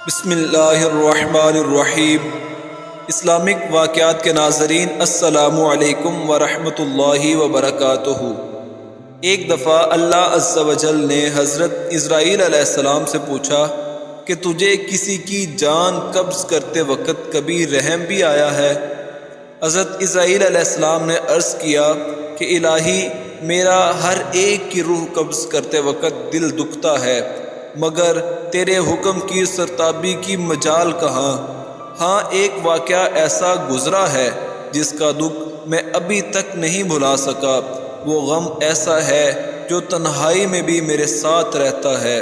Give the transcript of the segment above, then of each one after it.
بسم اللہ الرحمن الرحیم۔ اسلامک واقعات کے ناظرین، السلام علیکم ورحمۃ اللہ وبرکاتہ۔ ایک دفعہ اللہ عز و جل نے حضرت اسرائیل علیہ السلام سے پوچھا کہ تجھے کسی کی جان قبض کرتے وقت کبھی رحم بھی آیا ہے؟ حضرت اسرائیل علیہ السلام نے عرض کیا کہ الہی، میرا ہر ایک کی روح قبض کرتے وقت دل دکھتا ہے، مگر تیرے حکم کی سرتابی کی مجال کہاں؟ ہاں، ایک واقعہ ایسا گزرا ہے جس کا دکھ میں ابھی تک نہیں بھلا سکا۔ وہ غم ایسا ہے جو تنہائی میں بھی میرے ساتھ رہتا ہے۔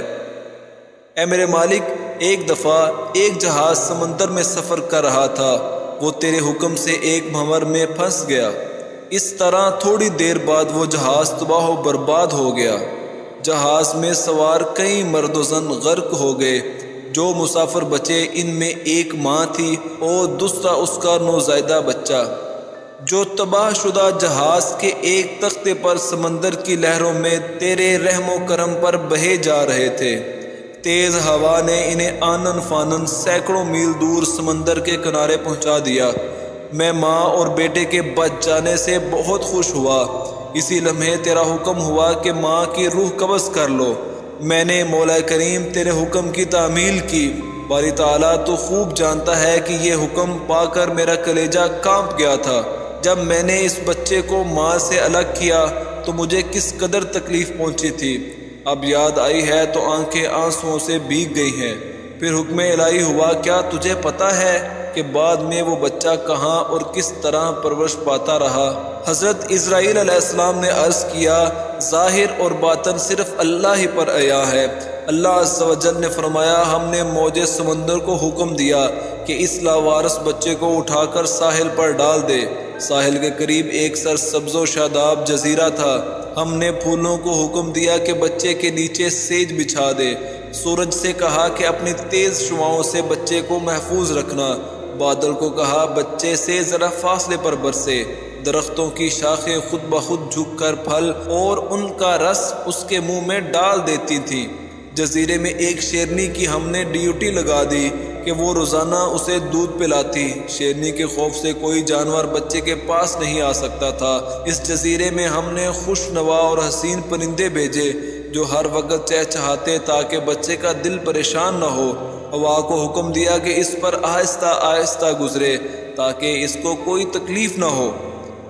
اے میرے مالک، ایک دفعہ ایک جہاز سمندر میں سفر کر رہا تھا، وہ تیرے حکم سے ایک بھنور میں پھنس گیا۔ اس طرح تھوڑی دیر بعد وہ جہاز تباہ و برباد ہو گیا۔ جہاز میں سوار کئی مرد و زن غرق ہو گئے۔ جو مسافر بچے ان میں ایک ماں تھی اور دوسرا اس کا نوزائیدہ بچہ، جو تباہ شدہ جہاز کے ایک تختے پر سمندر کی لہروں میں تیرے رحم و کرم پر بہے جا رہے تھے۔ تیز ہوا نے انہیں آنن فانن سینکڑوں میل دور سمندر کے کنارے پہنچا دیا۔ میں ماں اور بیٹے کے بچ جانے سے بہت خوش ہوا۔ اسی لمحے تیرا حکم ہوا کہ ماں کی روح قبض کر لو۔ میں نے مولا کریم تیرے حکم کی تعمیل کی۔ باری تعالیٰ تو خوب جانتا ہے کہ یہ حکم پا کر میرا کلیجہ کانپ گیا تھا۔ جب میں نے اس بچے کو ماں سے الگ کیا تو مجھے کس قدر تکلیف پہنچی تھی، اب یاد آئی ہے تو آنکھیں آنسوؤں سے بھیگ گئی ہیں۔ پھر حکم الہی ہوا۔ کیا تجھے پتہ ہے کہ بعد میں وہ بچہ کہاں اور کس طرح پرورش پاتا رہا؟ حضرت اسرائیل علیہ السلام نے عرض کیا، ظاہر اور باطن صرف اللہ ہی پر عیاں ہے۔ اللہ عز و جل نے فرمایا، ہم نے موج سمندر کو حکم دیا کہ اس لاوارث بچے کو اٹھا کر ساحل پر ڈال دے۔ ساحل کے قریب ایک سرسبز و شاداب جزیرہ تھا۔ ہم نے پھولوں کو حکم دیا کہ بچے کے نیچے سیج بچھا دے۔ سورج سے کہا کہ اپنی تیز شعاؤں سے بچے کو محفوظ رکھنا۔ بادل کو کہا بچے سے ذرا فاصلے پر برسے۔ درختوں کی شاخیں خود بخود جھک کر پھل اور ان کا رس اس کے منہ میں ڈال دیتی تھیں۔ جزیرے میں ایک شیرنی کی ہم نے ڈیوٹی لگا دی کہ وہ روزانہ اسے دودھ پلاتی۔ شیرنی کے خوف سے کوئی جانور بچے کے پاس نہیں آ سکتا تھا۔ اس جزیرے میں ہم نے خوش نوا اور حسین پرندے بھیجے جو ہر وقت چہچہاتے تاکہ بچے کا دل پریشان نہ ہو۔ ہوا کو حکم دیا کہ اس پر آہستہ آہستہ گزرے تاکہ اس کو کوئی تکلیف نہ ہو۔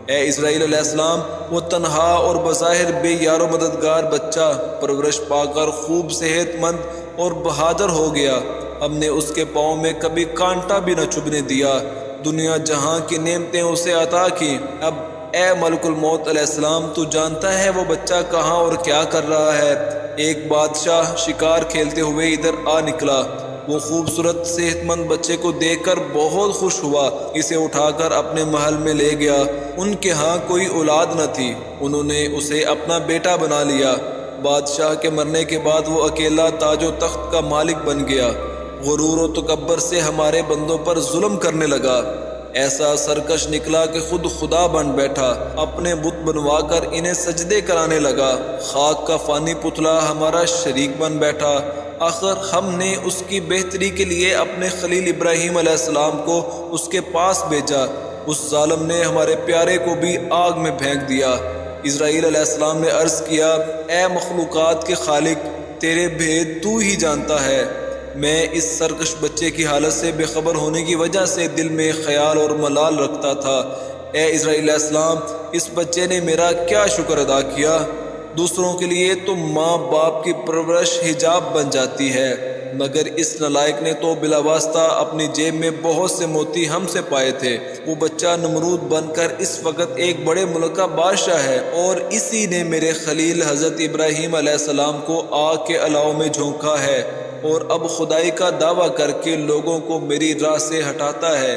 اے اسرائیل علیہ السلام، وہ تنہا اور بظاہر بے یار و مددگار بچہ پرورش پا کر خوب صحت مند اور بہادر ہو گیا۔ ہم نے اس کے پاؤں میں کبھی کانٹا بھی نہ چبھنے دیا۔ دنیا جہاں کی نعمتیں اسے عطا کی۔ اب اے ملک الموت علیہ السلام، تو جانتا ہے وہ بچہ کہاں اور کیا کر رہا ہے۔ ایک بادشاہ شکار کھیلتے ہوئے ادھر آ نکلا۔ وہ خوبصورت صحت مند بچے کو دیکھ کر بہت خوش ہوا، اسے اٹھا کر اپنے محل میں لے گیا۔ ان کے ہاں کوئی اولاد نہ تھی، انہوں نے اسے اپنا بیٹا بنا لیا۔ بادشاہ کے مرنے کے بعد وہ اکیلا تاج و تخت کا مالک بن گیا۔ غرور و تکبر سے ہمارے بندوں پر ظلم کرنے لگا۔ ایسا سرکش نکلا کہ خود خدا بن بیٹھا، اپنے بت بنوا کر انہیں سجدے کرانے لگا۔ خاک کا فانی پتلا ہمارا شریک بن بیٹھا۔ آخر ہم نے اس کی بہتری کے لیے اپنے خلیل ابراہیم علیہ السلام کو اس کے پاس بھیجا۔ اس ظالم نے ہمارے پیارے کو بھی آگ میں پھینک دیا۔ اسرائیل علیہ السلام نے عرض کیا، اے مخلوقات کے خالق، تیرے بھید تو ہی جانتا ہے۔ میں اس سرکش بچے کی حالت سے بے خبر ہونے کی وجہ سے دل میں خیال اور ملال رکھتا تھا۔ اے اسرائیل علیہ السلام، اس بچے نے میرا کیا شکر ادا کیا؟ دوسروں کے لیے تو ماں باپ کی پرورش حجاب بن جاتی ہے، مگر اس نالائق نے تو بلا واسطہ اپنی جیب میں بہت سے موتی ہم سے پائے تھے۔ وہ بچہ نمرود بن کر اس وقت ایک بڑے ملک کا بادشاہ ہے، اور اسی نے میرے خلیل حضرت ابراہیم علیہ السلام کو آگ کے الاؤ میں جھونکا ہے، اور اب خدائی کا دعویٰ کر کے لوگوں کو میری راہ سے ہٹاتا ہے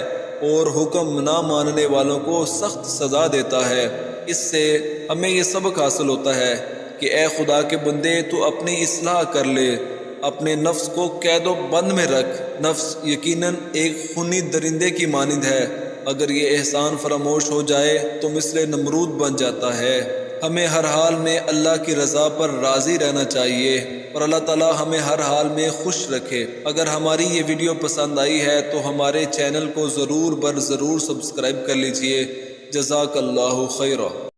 اور حکم نہ ماننے والوں کو سخت سزا دیتا ہے۔ اس سے ہمیں یہ سبق حاصل ہوتا ہے کہ اے خدا کے بندے، تو اپنی اصلاح کر لے، اپنے نفس کو قید و بند میں رکھ۔ نفس یقیناً ایک خونی درندے کی مانند ہے، اگر یہ احسان فراموش ہو جائے تو مثل نمرود بن جاتا ہے۔ ہمیں ہر حال میں اللہ کی رضا پر راضی رہنا چاہیے اور اللہ تعالی ہمیں ہر حال میں خوش رکھے۔ اگر ہماری یہ ویڈیو پسند آئی ہے تو ہمارے چینل کو ضرور سبسکرائب کر لیجئے۔ جزاک اللہ خیرہ۔